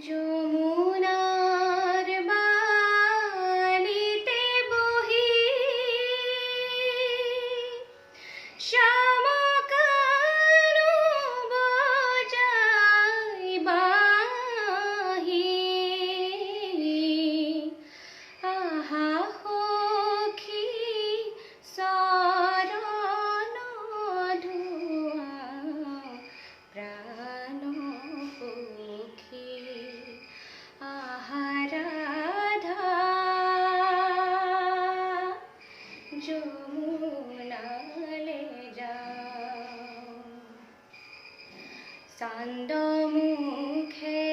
যমুনার বালিতে বহি শামকানু বজাই বাহি। আহা সখী চৰণ ধোৱা প্ৰাণ সখী। আহা ৰাধা যমুনালে যাওঁ। চান্দ মুখে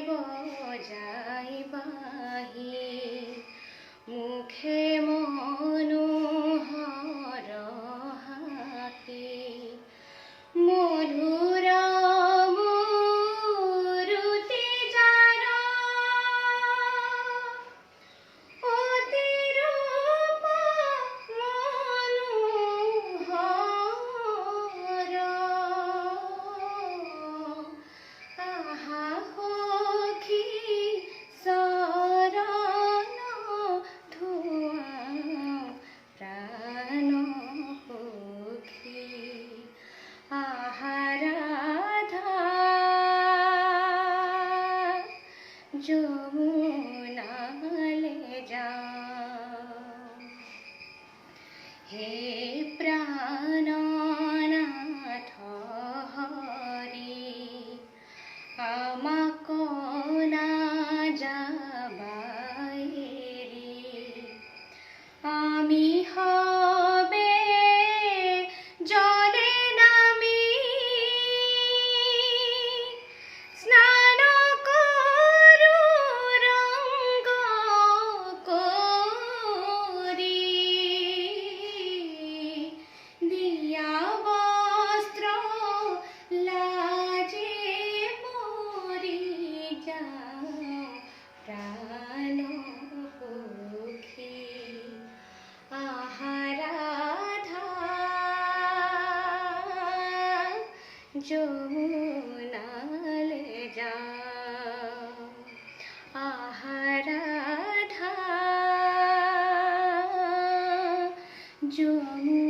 বজাই বাহি মুখে মনোহৰ হাসি। মধুৰ মূৰতি যাৰ অতি ৰূপ মনোহৰ। আহা সখী চৰণ ধোৱা প্ৰাণ সখী। আহা ৰাধা যমুনালে যাওঁ। হে প্ৰাণনাথ হৰি আমাক নাযাবাই এৰি। আমি সবে জলে নামি স্নান কৰোঁ ৰংগ কৰি। দিয়া বস্ত্ৰ লাজে মৰি যাওঁ প্ৰাণ সখী। আহা ৰাধা যমুনালে যাওঁ। আহা ৰাধা যমুনালে